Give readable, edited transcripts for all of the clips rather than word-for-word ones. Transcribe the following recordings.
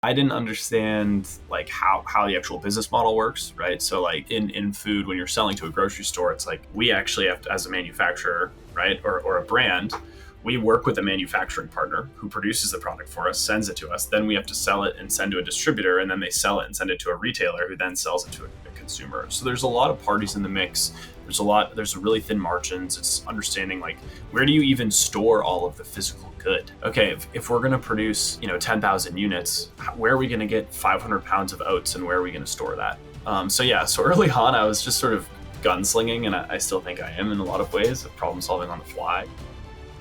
I didn't understand like how the actual business model works, right? So like in food, when you're selling to a grocery store, it's like we actually have to, as a manufacturer, right, or a brand, we work with a manufacturing partner who produces the product for us, sends it to us. Then we have to sell it and send to a distributor, and then they sell it and send it to a retailer who then sells it to a consumer. So there's a lot of parties in the mix. There's really thin margins. It's understanding like where do you even store all of the physical good? Okay, if we're going to produce 10,000 units, where are we going to get 500 pounds of oats, and where are we going to store that? So early on I was just sort of gunslinging, and I still think I am in a lot of ways, of problem solving on the fly.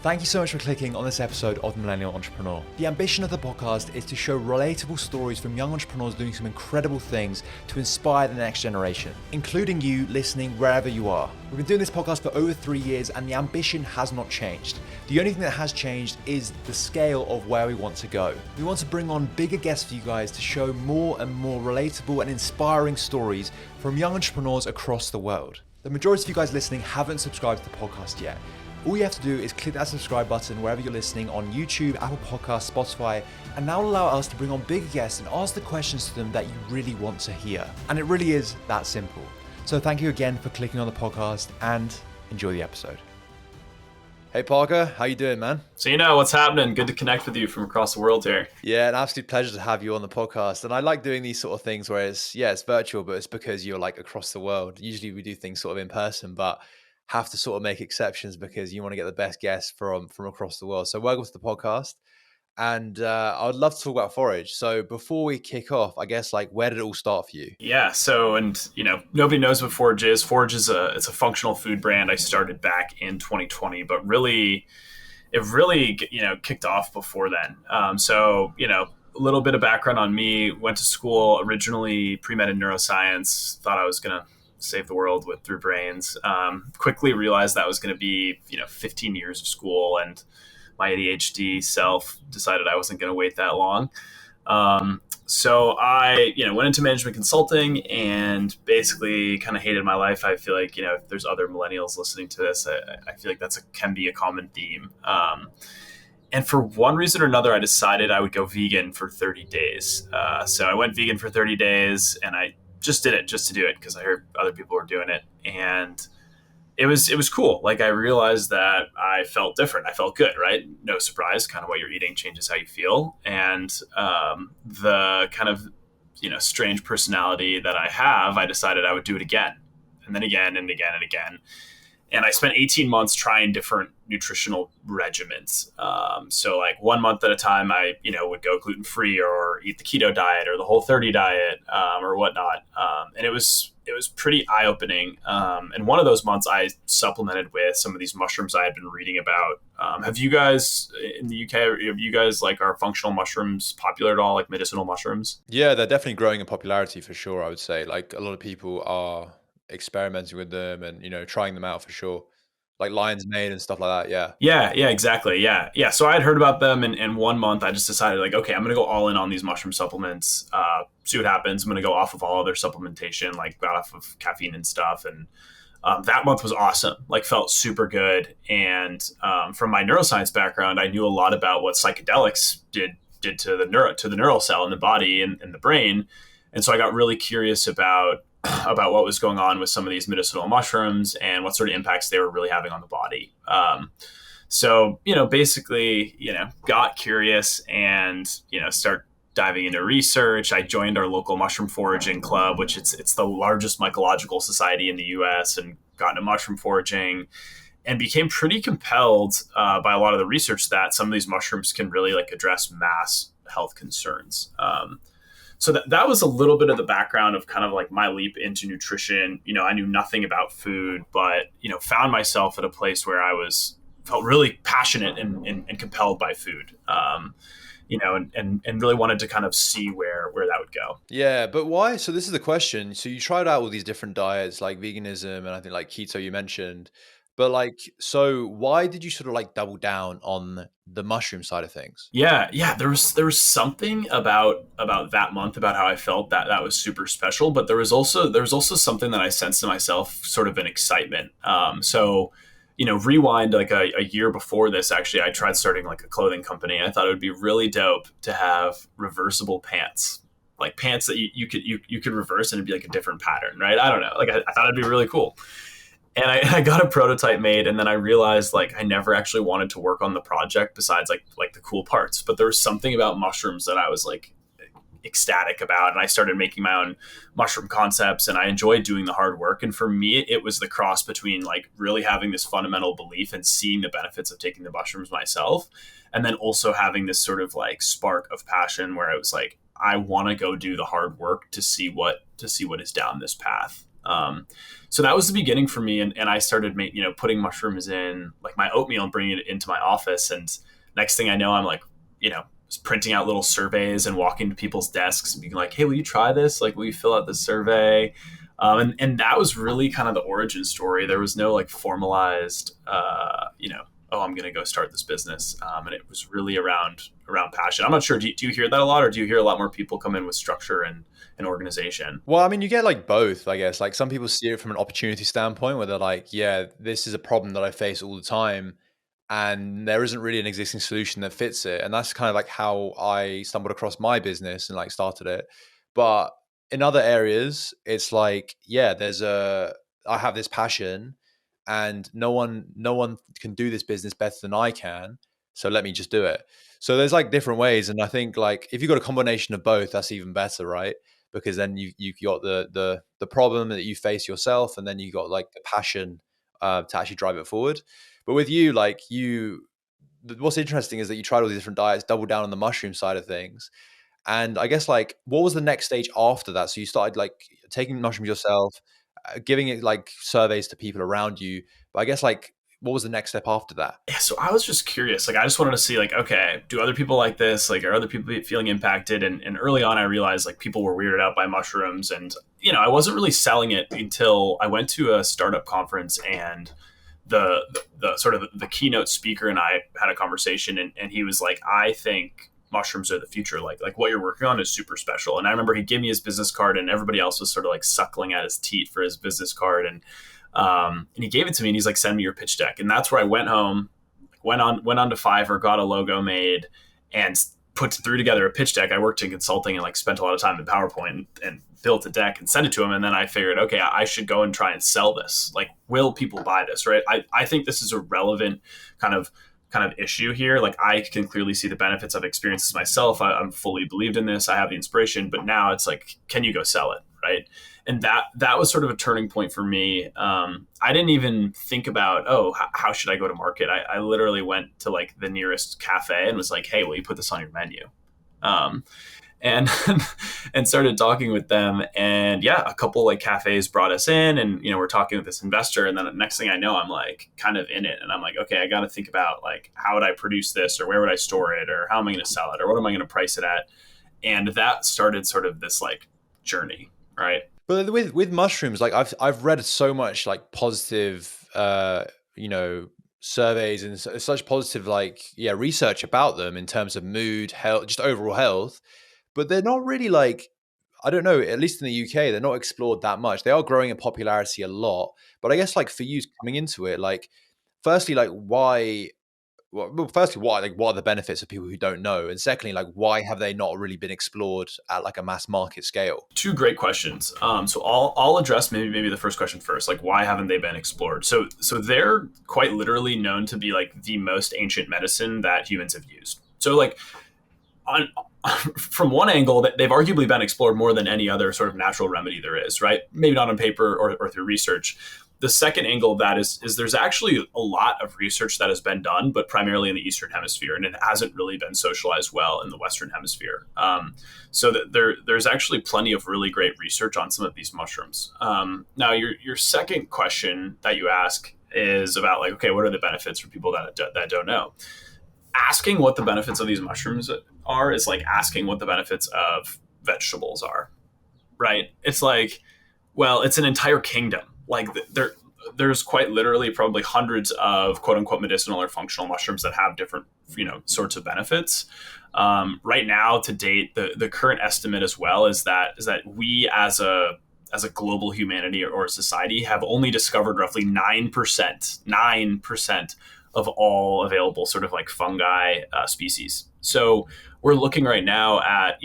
Thank you so much for clicking on this episode of The Millennial Entrepreneur. The ambition of the podcast is to show relatable stories from young entrepreneurs doing some incredible things to inspire the next generation, including you listening wherever you are. We've been doing this podcast for over 3 years and the ambition has not changed. The only thing that has changed is the scale of where we want to go. We want to bring on bigger guests for you guys to show more and more relatable and inspiring stories from young entrepreneurs across the world. The majority of you guys listening haven't subscribed to the podcast yet. All you have to do is click that subscribe button wherever you're listening on YouTube, Apple Podcasts, Spotify, and now allow us to bring on bigger guests and ask the questions to them that you really want to hear. And it really is that simple. So thank you again for clicking on the podcast and enjoy the episode. Hey Parker, how you doing, man? So what's happening? Good to connect with you from across the world here. Yeah, an absolute pleasure to have you on the podcast. And I like doing these sort of things where it's virtual, but it's because you're like across the world. Usually we do things sort of in person, but have to sort of make exceptions because you want to get the best guests from across the world. So welcome to the podcast. And I would love to talk about Forij. So before we kick off, I guess, like, where did it all start for you? Yeah. So, nobody knows what Forij is. Forij is it's a functional food brand I started back in 2020, but it really kicked off before then. A little bit of background on me. Went to school originally pre-med in neuroscience. Thought I was going to save the world through brains. Quickly realized that was going to be 15 years of school, and my ADHD self decided I wasn't going to wait that long. So I went into management consulting and basically kind of hated my life. I feel like if there's other millennials listening to this, I feel like can be a common theme. And for one reason or another, I decided I would go vegan for 30 days. So I went vegan for 30 days, and I just did it just to do it because I heard other people were doing it, and it was cool. Like I realized that I felt different. I felt good, right? No surprise, kind of what you're eating changes how you feel, and the kind of strange personality that I have, I decided I would do it again, and then again and again and again. And I spent 18 months trying different nutritional regimens. So like 1 month at a time, I would go gluten-free or eat the keto diet or the Whole30 diet or whatnot. And it was pretty eye-opening. And one of those months, I supplemented with some of these mushrooms I had been reading about. Have you guys in the UK? Have you guys are functional mushrooms popular at all? Like medicinal mushrooms? Yeah, they're definitely growing in popularity for sure. I would say like a lot of people are experimenting with them and trying them out for sure, like lion's mane and stuff like that. Yeah, exactly. Yeah. So I had heard about them, and 1 month I just decided like, okay, I'm gonna go all in on these mushroom supplements, see what happens. I'm gonna go off of all other supplementation, like got off of caffeine and stuff, and that month was awesome. Like felt super good. And from my neuroscience background, I knew a lot about what psychedelics did to the neural cell in the body and the brain, and so I got really curious about what was going on with some of these medicinal mushrooms and what sort of impacts they were really having on the body. Basically, got curious and, start diving into research. I joined our local mushroom foraging club, which it's the largest mycological society in the US, and got into mushroom foraging and became pretty compelled by a lot of the research that some of these mushrooms can really address mass health concerns. So that was a little bit of the background of kind of like my leap into nutrition. I knew nothing about food, but, found myself at a place where I felt really passionate and compelled by food, and really wanted to kind of see where that would go. Yeah, but why? So this is the question. So you tried out all these different diets like veganism and I think like keto you mentioned, but so why did you sort of double down on the mushroom side of things? Yeah. There was something about that month, about how I felt that was super special, but there was also something that I sensed in myself, sort of an excitement. rewind like a year before this, actually, I tried starting like a clothing company. I thought it would be really dope to have reversible pants, like pants that you could reverse and it'd be like a different pattern, right? I don't know. Like I thought it'd be really cool. And I got a prototype made, and then I realized like I never actually wanted to work on the project besides like the cool parts. But there was something about mushrooms that I was like ecstatic about, and I started making my own mushroom concepts, and I enjoyed doing the hard work. And for me, it was the cross between like really having this fundamental belief and seeing the benefits of taking the mushrooms myself, and then also having this sort of like spark of passion where I was like, I want to go do the hard work to see what is down this path. So that was the beginning for me, and I started putting mushrooms in like my oatmeal and bringing it into my office. And next thing I know, I'm like, just printing out little surveys and walking to people's desks and being like, hey, will you try this? Like, will you fill out this survey? And that was really kind of the origin story. There was no like formalized, oh, I'm going to go start this business. And it was really around passion. I'm not sure. Do you hear that a lot, or do you hear a lot more people come in with structure and an organization? Well, I mean, you get like both, I guess. Like some people see it from an opportunity standpoint where they're like, yeah, this is a problem that I face all the time, and there isn't really an existing solution that fits it. And that's kind of like how I stumbled across my business and like started it. But in other areas, it's like, yeah, I have this passion and no one can do this business better than I can. So let me just do it. So there's like different ways. And I think like if you've got a combination of both, that's even better, right? Because then you got the problem that you face yourself, and then you got like the passion to actually drive it forward. But with you, like what's interesting is that you tried all these different diets, doubled down on the mushroom side of things. And I guess like, what was the next stage after that? So you started like taking mushrooms yourself, giving it like surveys to people around you. But I guess like, what was the next step after that? Yeah, so I was just curious. Like, I just wanted to see, like, okay, do other people like this? Like, are other people feeling impacted? And early on, I realized like people were weirded out by mushrooms, and I wasn't really selling it until I went to a startup conference, and the sort of the keynote speaker and I had a conversation, and he was like, I think mushrooms are the future. Like what you're working on is super special. And I remember he gave me his business card, and everybody else was sort of like suckling at his teat for his business card. And he gave it to me, and he's like, send me your pitch deck. And that's where I went home, went on to Fiverr, got a logo made, and threw together a pitch deck. I worked in consulting and like spent a lot of time in PowerPoint and built a deck and sent it to him. And then I figured, okay, I should go and try and sell this. Like, will people buy this? Right. I think this is a relevant kind of issue here. Like, I can clearly see the benefits. I've experienced this myself. I'm fully believed in this. I have the inspiration, but now it's like, can you go sell it? Right. And that was sort of a turning point for me. I didn't even think about, how should I go to market? I literally went to like the nearest cafe and was like, hey, will you put this on your menu? And and started talking with them. And yeah, a couple like cafes brought us in, and we're talking with this investor. And then the next thing I know, I'm like kind of in it, and I'm like, okay, I got to think about like, how would I produce this, or where would I store it, or how am I going to sell it, or what am I going to price it at? And that started sort of this like journey, right? But with mushrooms, like I've read so much like positive, surveys and such positive research about them in terms of mood, health, just overall health. But they're not really like, I don't know, at least in the UK, they're not explored that much. They are growing in popularity a lot, but I guess like for you coming into it, like firstly, like why? Well, firstly, why? Like, what are the benefits of people who don't know? And secondly, like, why have they not really been explored at like a mass market scale? Two great questions. So I'll address maybe the first question first. Like, why haven't they been explored? So they're quite literally known to be like the most ancient medicine that humans have used. So like, on from one angle, that they've arguably been explored more than any other sort of natural remedy there is, right? Maybe not on paper or through research. The second angle of that is there's actually a lot of research that has been done, but primarily in the Eastern Hemisphere, and it hasn't really been socialized well in the Western Hemisphere. So that there's actually plenty of really great research on some of these mushrooms. Now, your second question that you ask is about like, okay, what are the benefits for people that don't know? Asking what the benefits of these mushrooms are is like asking what the benefits of vegetables are, right? It's like, well, it's an entire kingdom. Like there's quite literally probably hundreds of quote unquote medicinal or functional mushrooms that have different, sorts of benefits. Right now, to date, the current estimate as well is that we as a as a global humanity or a society have only discovered roughly 9% of all available sort of like fungi species. So we're looking right now at,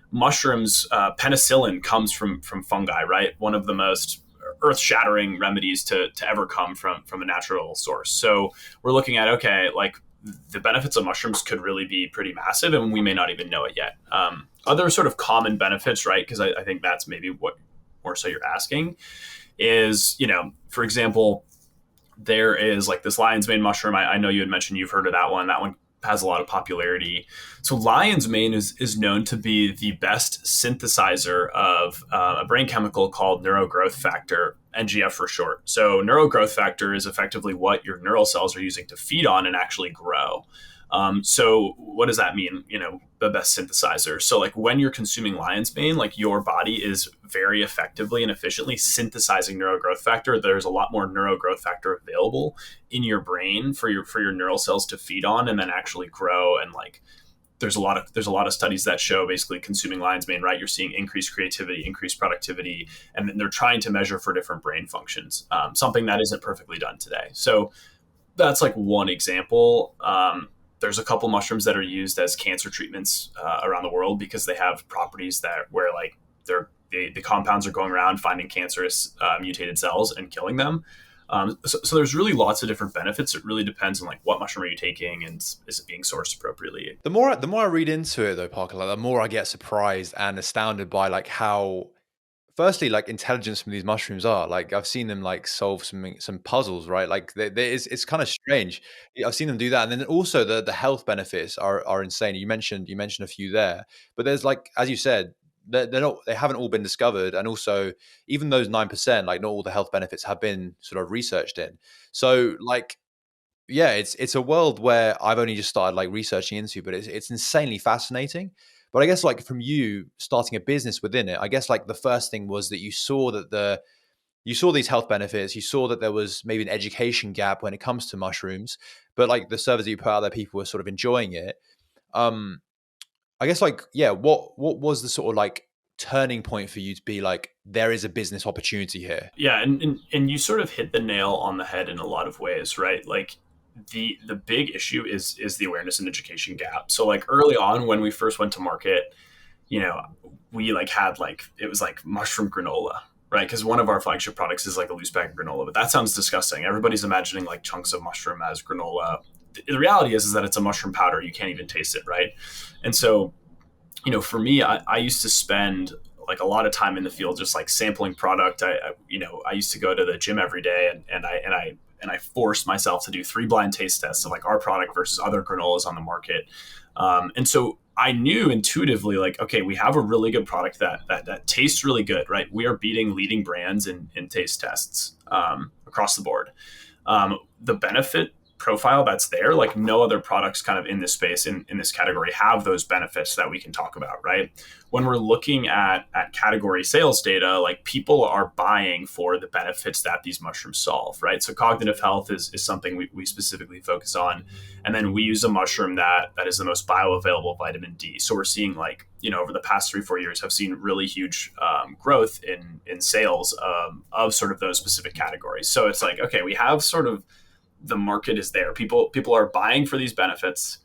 mushrooms. Penicillin comes from fungi, right? One of the most earth-shattering remedies to ever come from a natural source. So we're looking at, okay, like the benefits of mushrooms could really be pretty massive, and we may not even know it yet. Other sort of common benefits, right? Because I think that's maybe what more so you're asking is, for example, there is like this lion's mane mushroom. I know you had mentioned you've heard of that one. That one has a lot of popularity. So lion's mane is known to be the best synthesizer of a brain chemical called neurogrowth factor, NGF for short. So neurogrowth factor is effectively what your neural cells are using to feed on and actually grow. So what does that mean? The best synthesizer. So like when you're consuming lion's mane, like your body is very effectively and efficiently synthesizing neurogrowth factor. There's a lot more neurogrowth factor available in your brain for your neural cells to feed on and then actually grow. And like there's a lot of studies that show basically consuming lion's mane, right? You're seeing increased creativity, increased productivity, and then they're trying to measure for different brain functions. Something that isn't perfectly done today. So that's like one example. There's a couple mushrooms that are used as cancer treatments around the world because they have properties that where like the compounds are going around finding cancerous mutated cells and killing them. So there's really lots of different benefits. It really depends on like what mushroom are you taking and is it being sourced appropriately. The more I read into it though, Parker, like, the more I get surprised and astounded by like how, firstly, like intelligence from these mushrooms are. Like I've seen them like solve some puzzles, right? Like it's kind of strange. I've seen them do that, and then also the health benefits are insane. You mentioned a few there, but there's like, as you said, they haven't all been discovered, and also even those 9%, like not all the health benefits have been sort of researched in. So like, yeah, it's a world where I've only just started like researching into, but it's insanely fascinating. But I guess like from you starting a business within it, I guess like the first thing was that you saw these health benefits, you saw that there was maybe an education gap when it comes to mushrooms, but like the service that you put out there, people were sort of enjoying it. Um, I guess like, yeah, what was the sort of like turning point for you to be like, there is a business opportunity here? Yeah, and you sort of hit the nail on the head in a lot of ways, right? Like the big issue is the awareness and education gap. So like early on when we first went to market, we like had like it was like mushroom granola, right? Because one of our flagship products is like a loose bag granola, but that sounds disgusting. Everybody's imagining like chunks of mushroom as granola. The reality is that it's a mushroom powder. You can't even taste it, right? And so, for me, I used to spend like a lot of time in the field just like sampling product. I used to go to the gym every day and I forced myself to do 3 blind taste tests of like our product versus other granolas on the market. And so I knew intuitively, like, okay, we have a really good product that tastes really good, right? We are beating leading brands in taste tests across the board. The benefit profile that's there, like no other products kind of in this space, in this category, have those benefits that we can talk about, right? When we're looking at category sales data, like people are buying for the benefits that these mushrooms solve, right? So cognitive health is something we specifically focus on. And then we use a mushroom that is the most bioavailable vitamin D. So we're seeing like, over the past 3-4 years have seen really huge growth in sales of sort of those specific categories. So it's like, okay, we have sort of the market is there. People are buying for these benefits.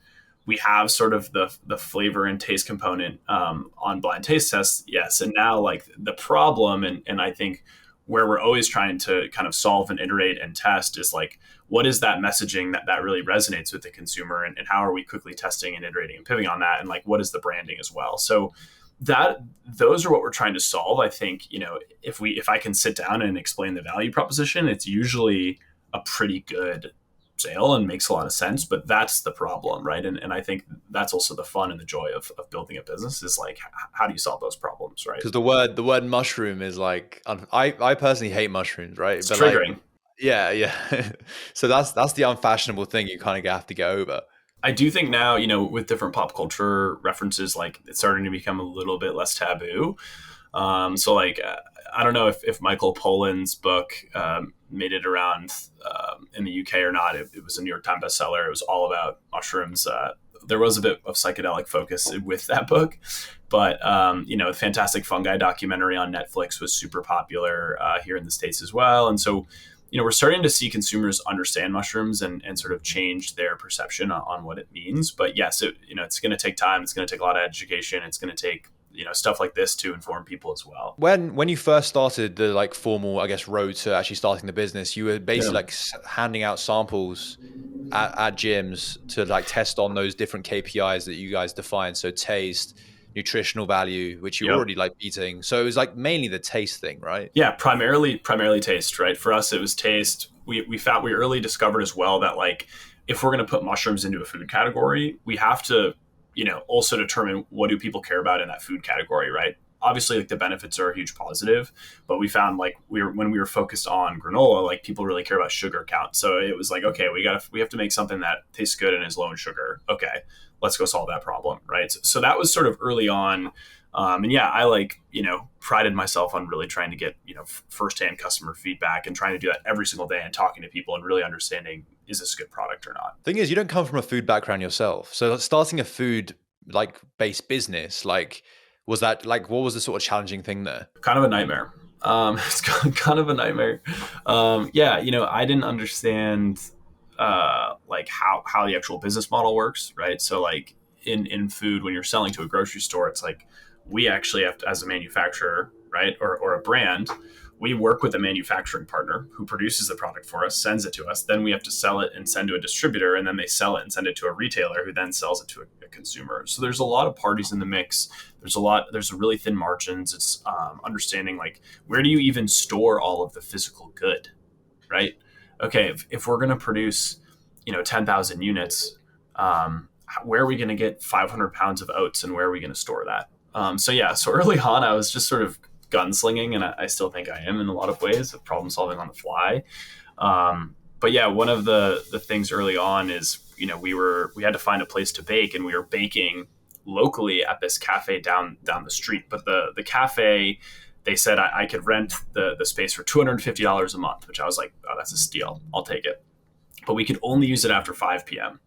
We have sort of the flavor and taste component on blind taste tests. Yes. And now like the problem, and I think where we're always trying to kind of solve and iterate and test is like, what is that messaging that really resonates with the consumer, and how are we quickly testing and iterating and pivoting on that? And like, what is the branding as well? So those are what we're trying to solve. I think, if I can sit down and explain the value proposition, it's usually a pretty good sale and makes a lot of sense, but that's the problem, right? And I think that's also the fun and the joy of building a business is like, how do you solve those problems, right? Because the word mushroom is like, I personally hate mushrooms, right? It's But triggering. like, yeah. So that's the unfashionable thing you kind of have to get over. I do think now, with different pop culture references, like it's starting to become a little bit less taboo. So like, I don't know if Michael Pollan's book made it around in the UK or not. It was a New York Times bestseller. It was all about mushrooms. there was a bit of psychedelic focus with that book, but a Fantastic Fungi documentary on Netflix was super popular here in the States as well. And so, we're starting to see consumers understand mushrooms and sort of change their perception on what it means. But yes, it's going to take time. It's going to take a lot of education. It's going to take stuff like this to inform people as well. When you first started the like formal, I guess, road to actually starting the business, you were basically like handing out samples at gyms to like test on those different KPIs that you guys defined. So taste, nutritional value, which you're already like beating. So it was like mainly the taste thing, right? Yeah, primarily taste, right? For us, it was taste. We found, we early discovered as well that like if we're going to put mushrooms into a food category, we have to, also determine what do people care about in that food category, right? Obviously, like the benefits are a huge positive, but we found like when we were focused on granola, like people really care about sugar count. So it was like, okay, we have to make something that tastes good and is low in sugar. Okay, let's go solve that problem, right? So that was sort of early on. And yeah, I prided myself on really trying to get, firsthand customer feedback and trying to do that every single day and talking to people and really understanding, is this a good product or not? Thing is, you don't come from a food background yourself. So starting a food like based business, like, was that like, what was the sort of challenging thing there? Kind of a nightmare. It's kind of a nightmare. Yeah, I didn't understand like how the actual business model works, right? So like in food, when you're selling to a grocery store, it's like we actually have to, as a manufacturer, right, or a brand, we work with a manufacturing partner who produces the product for us, sends it to us. Then we have to sell it and send to a distributor, and then they sell it and send it to a retailer who then sells it to a consumer. So there's a lot of parties in the mix. There's really thin margins. It's understanding like, where do you even store all of the physical good, right? Okay, if we're going to produce, 10,000 units, where are we going to get 500 pounds of oats, and where are we going to store that? So early on, I was just sort of gunslinging, and I still think I am in a lot of ways of problem solving on the fly. But yeah, one of the things early on is, we had to find a place to bake, and we were baking locally at this cafe down the street. But the cafe, they said I could rent the space for $250 a month, which I was like, oh, that's a steal. I'll take it. But we could only use it after 5 p.m.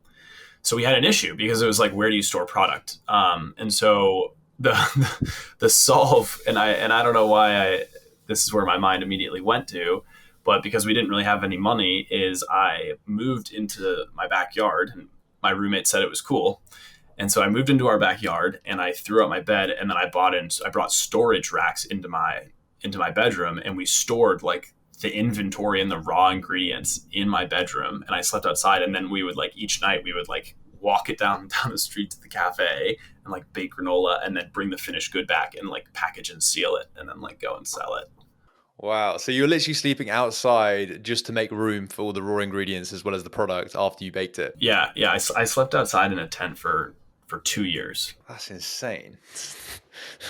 So we had an issue because it was like, where do you store product? And so the solve, and I don't know why this is where my mind immediately went to, but because we didn't really have any money, is I moved into my backyard, and my roommate said it was cool. And so I moved into our backyard, and I threw out my bed, and then I brought storage racks into my bedroom, and we stored like the inventory and the raw ingredients in my bedroom, and I slept outside. And then we would like, each night we would like walk it down the street to the cafe and like bake granola, and then bring the finished good back and like package and seal it, and then like go and sell it. Wow. So you're literally sleeping outside just to make room for all the raw ingredients as well as the product after you baked it. Yeah. I slept outside in a tent for 2 years. That's insane.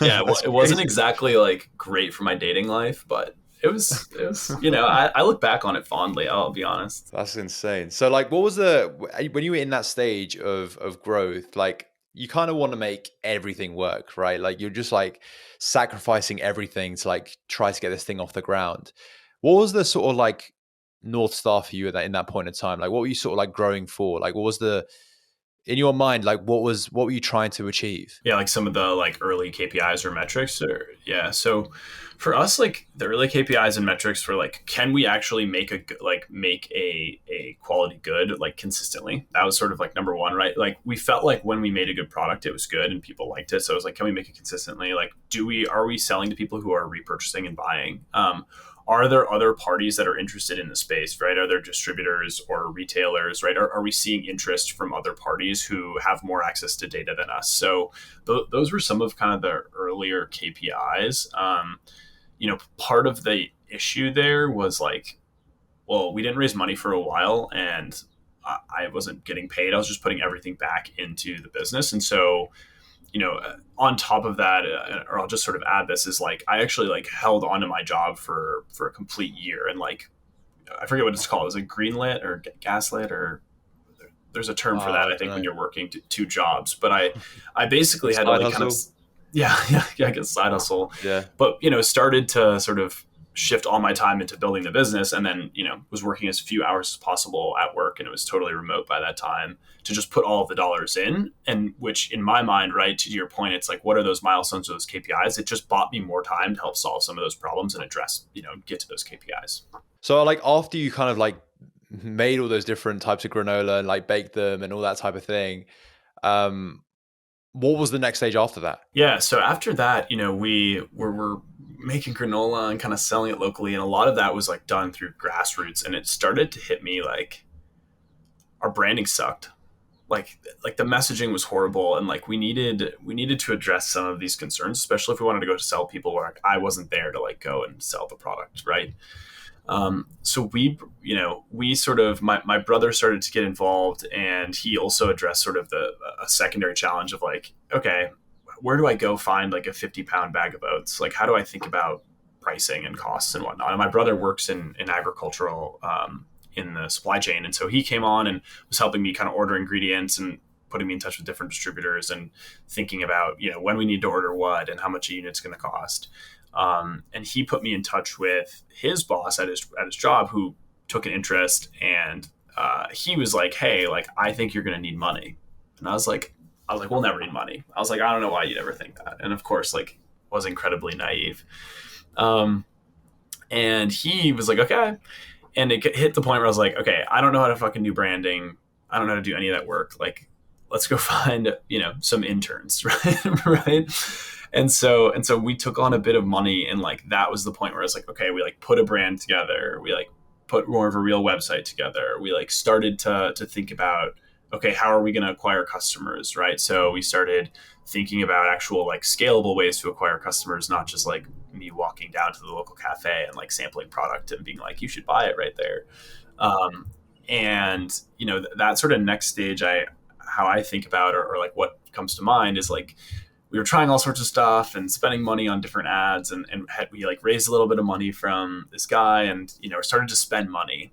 Yeah, it wasn't exactly like great for my dating life, but it was I look back on it fondly, I'll be honest. That's insane. So like, what was when you were in that stage of growth, like you kind of want to make everything work, right? Like you're just like sacrificing everything to like try to get this thing off the ground. What was the sort of like North Star for you in that point in time? Like what were you sort of like growing for? Like what was in your mind, like what were you trying to achieve? Yeah, like some of the like early KPIs or metrics, or yeah. So for us, like the early KPIs and metrics were like, can we actually make a quality good like consistently? That was sort of like number one, right? Like we felt like when we made a good product, it was good and people liked it. So it was like, can we make it consistently? Like, are we selling to people who are repurchasing and buying? Are there other parties that are interested in the space, right? Are there distributors or retailers, right? Are we seeing interest from other parties who have more access to data than us? So those were some of kind of the earlier KPIs. Part of the issue there was like, well, we didn't raise money for a while, and I wasn't getting paid. I was just putting everything back into the business. And so, on top of that, or I'll just sort of add this, is like, I actually like held onto my job for a complete year. And like, I forget what it's called. Is it greenlit or gaslit, or there's a term for that, I think, when you're working two jobs. But I basically had to like kind of, yeah, I guess side hustle. Yeah. But, started to sort of shift all my time into building the business, and then was working as few hours as possible at work, and it was totally remote by that time, to just put all of the dollars in. And which in my mind, right, to your point, it's like, what are those milestones or those KPIs? It just bought me more time to help solve some of those problems and address, get to those KPIs. So like after you kind of like made all those different types of granola and like baked them and all that type of thing, um, what was the next stage after that? Yeah. So after that, we're making granola and kind of selling it locally. And a lot of that was like done through grassroots. And it started to hit me like our branding sucked. Like the messaging was horrible. And like we needed to address some of these concerns, especially if we wanted to go to sell people where like, I wasn't there to like go and sell the product. Right. So we sort of, my brother started to get involved, and he also addressed sort of a secondary challenge of like, okay, where do I go find like a 50-pound bag of oats? Like, how do I think about pricing and costs and whatnot? And my brother works in agricultural, in the supply chain. And so he came on and was helping me kind of order ingredients and putting me in touch with different distributors and thinking about, when we need to order what and how much a unit's going to cost. And he put me in touch with his boss at his job, who took an interest, and he was like, "Hey, like I think you're going to need money." And I was like, "We'll never need money." I was like, "I don't know why you'd ever think that." And of course, like, was incredibly naive. And he was like, "Okay." And it hit the point where I was like, "Okay, I don't know how to fucking do branding. I don't know how to do any of that work. Like, let's go find, some interns." Right. Right. And so we took on a bit of money, and like that was the point where I was like, okay, we like put a brand together, we like put more of a real website together, we like started to think about, okay, how are we going to acquire customers, right? So we started thinking about actual like scalable ways to acquire customers, not just like me walking down to the local cafe and like sampling product and being like, you should buy it right there. And that sort of next stage, how I think about, or like what comes to mind is like, we were trying all sorts of stuff and spending money on different ads, and we like raised a little bit of money from this guy, and started to spend money.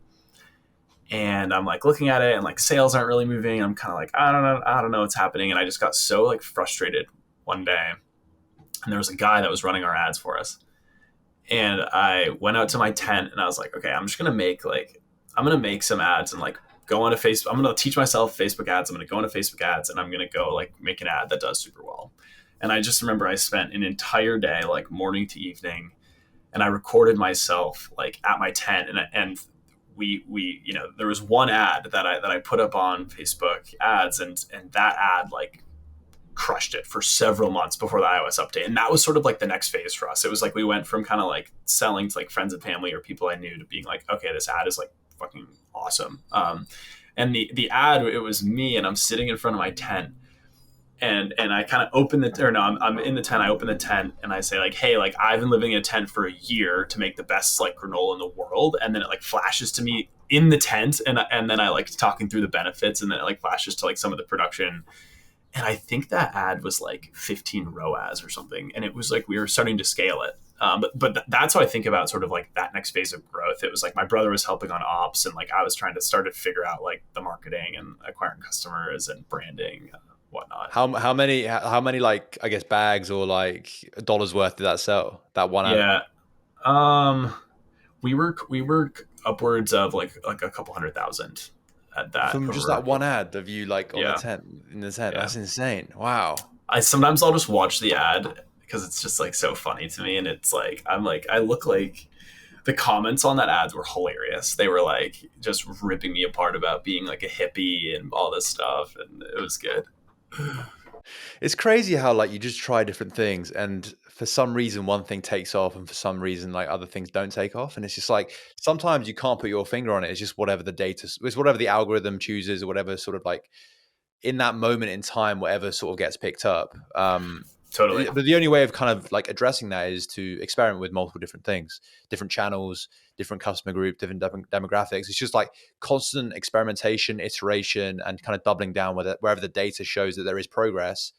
And I'm like looking at it, and like sales aren't really moving. I'm kind of like, I don't know what's happening. And I just got so like frustrated one day, and there was a guy that was running our ads for us. And I went out to my tent, and I was like, okay, I'm gonna make some ads and like go onto Facebook. I'm gonna teach myself Facebook ads. I'm gonna go into Facebook ads, and I'm gonna go like make an ad that does super well. And I just remember I spent an entire day, like morning to evening, and I recorded myself like at my tent, and we there was one ad that I put up on Facebook ads, and that ad like crushed it for several months before the iOS update. And that was sort of like the next phase for us. It was like we went from kind of like selling to like friends and family or people I knew to being like, okay, this ad is like fucking awesome. And the ad, it was me, and I'm sitting in front of my tent. And I kind of I'm in the tent. I open the tent and I say like, hey, like I've been living in a tent for a year to make the best like granola in the world. And then it like flashes to me in the tent, and then I like talking through the benefits, and then it like flashes to like some of the production. And I think that ad was like 15 ROAS or something. And it was like, we were starting to scale it. But that's how I think about sort of like that next phase of growth. It was like my brother was helping on ops, and like I was trying to start to figure out like the marketing and acquiring customers and branding, whatnot. How many like I guess bags or like dollars worth did that sell? That one ad? Yeah. Um, we were upwards of like a couple 100,000 at that From just that over. one ad of you like on the Yeah. tent in the tent. Yeah. That's insane. Wow. I'll just watch the ad because it's just like so funny to me. And it's like, I look like the comments on that ads were hilarious. They were like just ripping me apart about being like a hippie and all this stuff. And it was good. It's crazy how like you just try different things, and for some reason one thing takes off, and for some reason like other things don't take off. And it's just like sometimes you can't put your finger on it. It's just whatever it's whatever the algorithm chooses, or whatever sort of like in that moment in time, whatever sort of gets picked up. Totally. But the only way of kind of like addressing that is to experiment with multiple different things, different channels, different customer group, different demographics. It's just like constant experimentation, iteration, and kind of doubling down with it wherever the data shows that there is progress.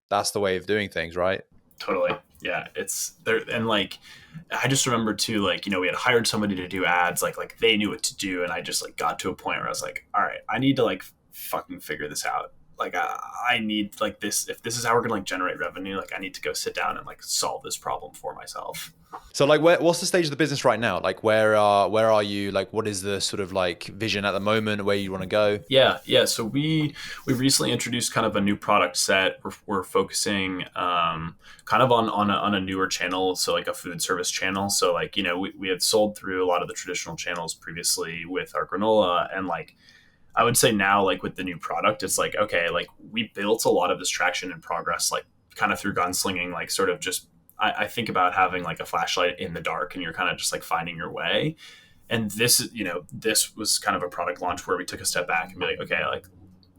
That's the way of doing things, right? Totally. Yeah. It's there. And like, I just remember too, like, we had hired somebody to do ads, like they knew what to do. And I just like got to a point where I was like, all right, I need to like fucking figure this out. like I need like this, if this is how we're gonna like generate revenue, like I need to go sit down and like solve this problem for myself. So like, what's the stage of the business right now? Like, where are you? Like, what is the sort of like vision at the moment? Where you want to go? Yeah. So we recently introduced kind of a new product set. We're focusing kind of on a newer channel, so like a food service channel. So like, we had sold through a lot of the traditional channels previously with our granola, and like I would say now, like with the new product, it's like, okay, like we built a lot of this traction and progress, like kind of through gunslinging, like sort of just, I think about having like a flashlight in the dark and you're kind of just like finding your way. And this was kind of a product launch where we took a step back and be like, okay, like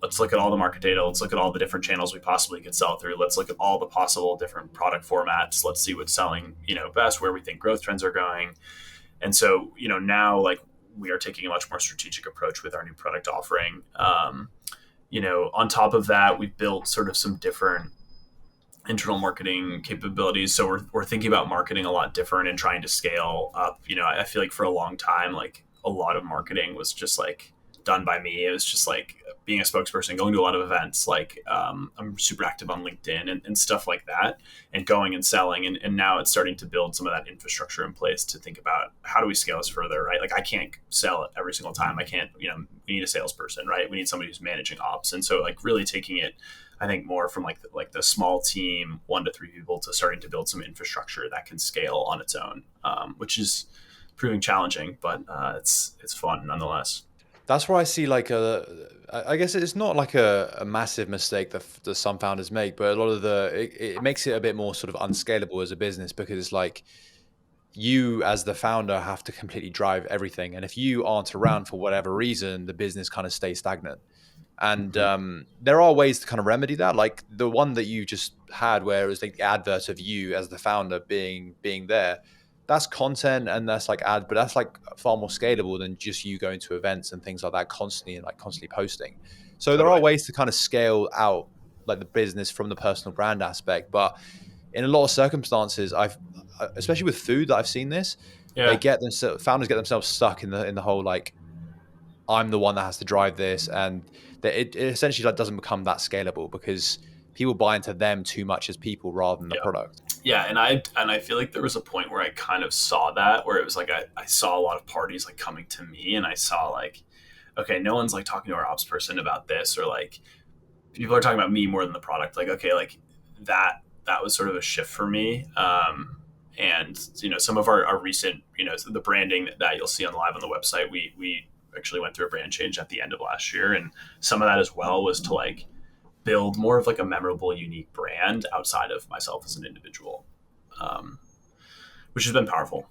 let's look at all the market data. Let's look at all the different channels we possibly could sell through. Let's look at all the possible different product formats. Let's see what's selling, best, where we think growth trends are going. And so, now like we are taking a much more strategic approach with our new product offering. On top of that, we've built sort of some different internal marketing capabilities. So we're thinking about marketing a lot different and trying to scale up. I feel like for a long time, like a lot of marketing was just like done by me. It was just like being a spokesperson, going to a lot of events. Like I'm super active on LinkedIn and stuff like that, and going and selling. And now it's starting to build some of that infrastructure in place to think about how do we scale this further, right? Like I can't sell it every single time. I can't, we need a salesperson, right? We need somebody who's managing ops. And so like really taking it, I think, more from like the small team, 1 to 3 people, to starting to build some infrastructure that can scale on its own, which is proving challenging, but it's fun nonetheless. That's where I see like I guess it's not like a massive mistake that some founders make, but a lot of it makes it a bit more sort of unscalable as a business, because it's like you as the founder have to completely drive everything. And if you aren't around for whatever reason, the business kind of stays stagnant. And there are ways to kind of remedy that, like the one that you just had where it was like the advert of you as the founder being there. That's content and that's like ad, but that's like far more scalable than just you going to events and things like that constantly and like constantly posting. So there are Totally. ways to kind of scale out like the business from the personal brand aspect. But in a lot of circumstances, especially with food, that I've seen this, Yeah. founders get themselves stuck in the whole like, I'm the one that has to drive this, and that it essentially like doesn't become that scalable because people buy into them too much as people rather than the Yeah. product. Yeah, and I feel like there was a point where I kind of saw that, where it was like I saw a lot of parties like coming to me, and I saw like, okay, no one's like talking to our ops person about this, or like people are talking about me more than the product. Like, okay, like that was sort of a shift for me. And some of our recent, the branding that you'll see on live on the website, we actually went through a brand change at the end of last year, and some of that as well was to like build more of like a memorable, unique brand outside of myself as an individual, um, which has been powerful.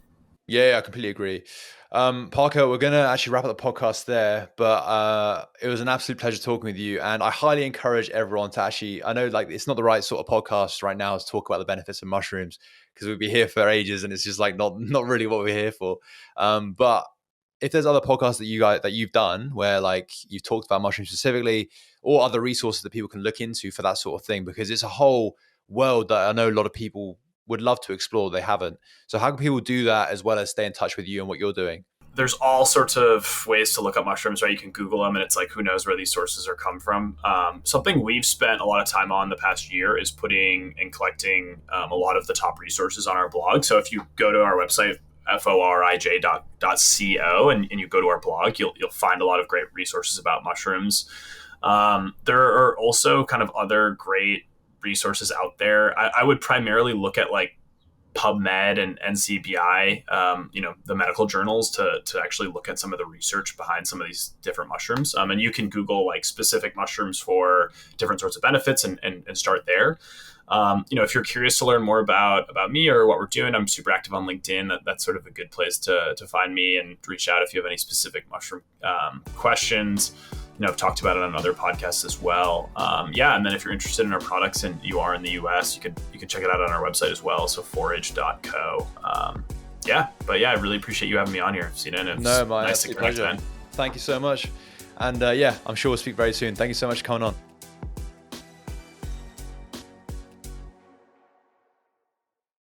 Yeah, I completely agree. Parker, we're going to actually wrap up the podcast there, but it was an absolute pleasure talking with you. And I highly encourage everyone to actually, I know like it's not the right sort of podcast right now to talk about the benefits of mushrooms, because we'd be here for ages and it's just like not really what we're here for. But if there's other podcasts that you've done where like you've talked about mushrooms specifically, or other resources that people can look into for that sort of thing, because it's a whole world that I know a lot of people would love to explore, they haven't. So how can people do that as well as stay in touch with you and what you're doing? There's all sorts of ways to look up mushrooms, right? You can Google them, and it's like, who knows where these sources are come from. Something we've spent a lot of time on the past year is putting and collecting a lot of the top resources on our blog. So if you go to our website, forij.co, and you go to our blog, you'll find a lot of great resources about mushrooms. There are also kind of other great resources out there. I would primarily look at like PubMed and NCBI, the medical journals, to actually look at some of the research behind some of these different mushrooms. And you can Google like specific mushrooms for different sorts of benefits and start there. If you're curious to learn more about me or what we're doing, I'm super active on LinkedIn. That's sort of a good place to find me and reach out if you have any specific mushroom questions. I've talked about it on other podcasts as well. And then if you're interested in our products and you are in the US, you can check it out on our website as well. So forij.co. I really appreciate you having me on here, Sinan. It's No, my nice to connect, pleasure. man. Thank you so much. And I'm sure we'll speak very soon. Thank you so much for coming on.